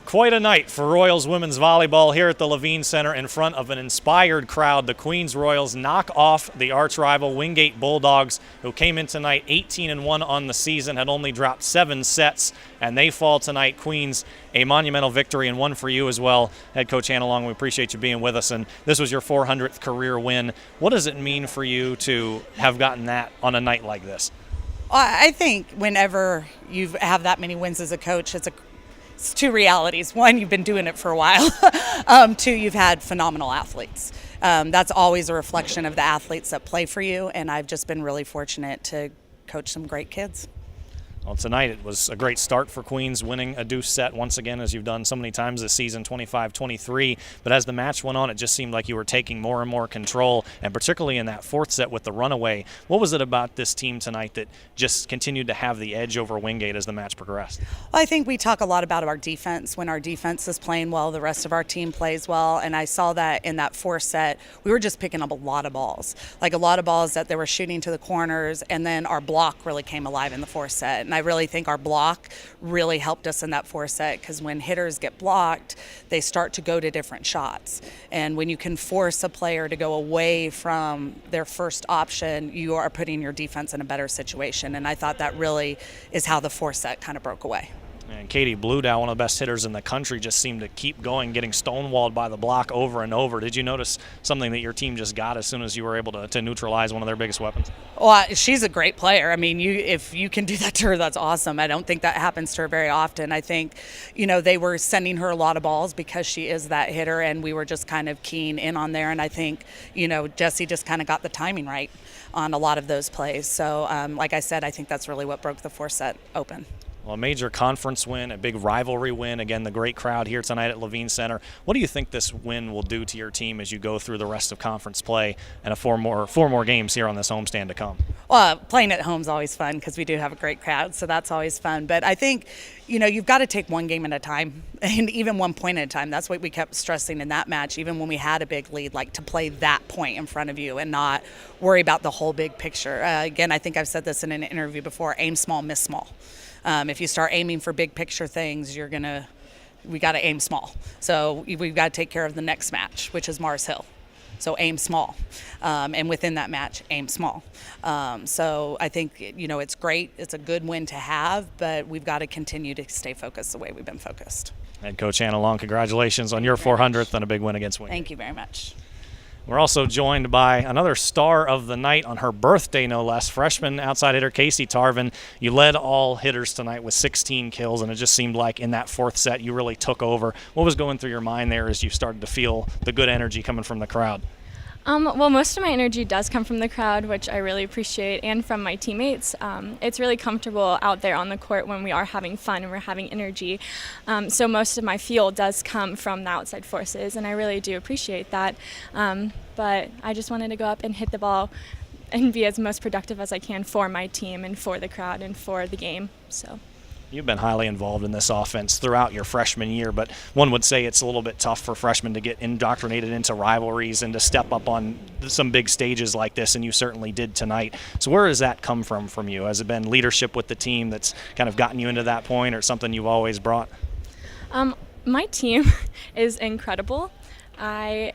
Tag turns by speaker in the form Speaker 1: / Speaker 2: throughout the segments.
Speaker 1: Quite a night for Royals women's volleyball here at the Levine Center in front of an inspired crowd. The Queens Royals knock off the arch rival Wingate Bulldogs, who came in tonight 18-1 on the season, had only dropped 7 sets, and they fall tonight. Queens, a monumental victory and one for you as well. Head Coach Hannah Long, we appreciate you being with us, and this was your 400th career win. What does it mean for you to have gotten that on a night like this?
Speaker 2: I think whenever you have that many wins as a coach, it's two realities. One, you've been doing it for a while. Two, you've had phenomenal athletes. That's always a reflection of the athletes that play for you, and I've just been really fortunate to coach some great kids.
Speaker 1: Well, tonight it was a great start for Queens, winning a deuce set once again, as you've done so many times this season, 25-23. But as the match went on, it just seemed like you were taking more and more control, and particularly in that fourth set with the runaway. What was it about this team tonight that just continued to have the edge over Wingate as the match progressed?
Speaker 2: Well, I think we talk a lot about our defense. When our defense is playing well, the rest of our team plays well, and I saw that in that fourth set. We were just picking up a lot of balls, that they were shooting to the corners, and then our block really came alive in the fourth set. And I really think our block really helped us in that fourth set, because when hitters get blocked, they start to go to different shots. And when you can force a player to go away from their first option, you are putting your defense in a better situation. And I thought that really is how the fourth set kind of broke away.
Speaker 1: And Katie Bludow, one of the best hitters in the country, just seemed to keep going, getting stonewalled by the block over and over. Did you notice something that your team just got as soon as you were able to neutralize one of their biggest weapons?
Speaker 2: Well, she's a great player. I mean, if you can do that to her, that's awesome. I don't think that happens to her very often. I think, they were sending her a lot of balls because she is that hitter, and we were just kind of keying in on there. And I think, Jessie just kind of got the timing right on a lot of those plays. So, like I said, I think that's really what broke the fourth set open.
Speaker 1: Well, a major conference win, a big rivalry win. Again, the great crowd here tonight at Levine Center. What do you think this win will do to your team as you go through the rest of conference play and four more games here on this homestand to come?
Speaker 2: Well, playing at home is always fun because we do have a great crowd, so that's always fun. But I think, you've got to take one game at a time, and even 1 point at a time. That's what we kept stressing in that match, even when we had a big lead, to play that point in front of you and not worry about the whole big picture. Again, I think I've said this in an interview before, aim small, miss small. If you start aiming for big picture things, we got to aim small. So we've got to take care of the next match, which is Mars Hill. So aim small. And within that match, aim small. So I think, it's great. It's a good win to have, but we've got to continue to stay focused the way we've been focused.
Speaker 1: Head Coach Hannah Long, congratulations on your 400th and a big win against Wingate.
Speaker 2: Thank you very much.
Speaker 1: We're also joined by another star of the night on her birthday, no less, freshman outside hitter Casey Tarvin. You led all hitters tonight with 16 kills, and it just seemed like in that fourth set you really took over. What was going through your mind there as you started to feel the good energy coming from the crowd?
Speaker 3: Well, most of my energy does come from the crowd, which I really appreciate, and from my teammates. It's really comfortable out there on the court when we are having fun and we're having energy. So most of my fuel does come from the outside forces, and I really do appreciate that. But I just wanted to go up and hit the ball and be as most productive as I can for my team and for the crowd and for the game. So.
Speaker 1: You've been highly involved in this offense throughout your freshman year, but one would say it's a little bit tough for freshmen to get indoctrinated into rivalries and to step up on some big stages like this, and you certainly did tonight. So where does that come from you? Has it been leadership with the team that's kind of gotten you into that point, or something you've always brought?
Speaker 3: My team is incredible. I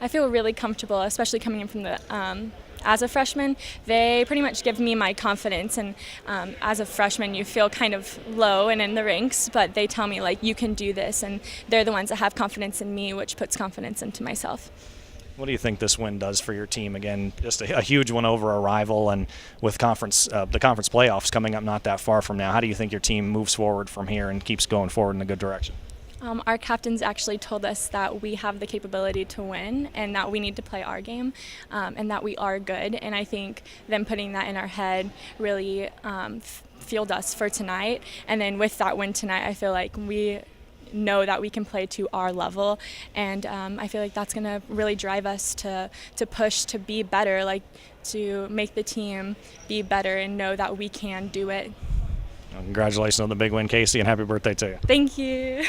Speaker 3: feel really comfortable, especially coming in from the as a freshman. They pretty much give me my confidence, and as a freshman you feel kind of low and in the ranks, but they tell me you can do this, and they're the ones that have confidence in me, which puts confidence into myself.
Speaker 1: What do you think this win does for your team? Again, just a huge one over a rival, and with the conference playoffs coming up not that far from now, how do you think your team moves forward from here and keeps going forward in a good direction?
Speaker 3: Our captains actually told us that we have the capability to win and that we need to play our game, and that we are good. And I think them putting that in our head really fueled us for tonight. And then with that win tonight, I feel like we know that we can play to our level, and I feel like that's going to really drive us to push to be better, to make the team be better and know that we can do it.
Speaker 1: Congratulations on the big win, Casey, and happy birthday to you.
Speaker 3: Thank you.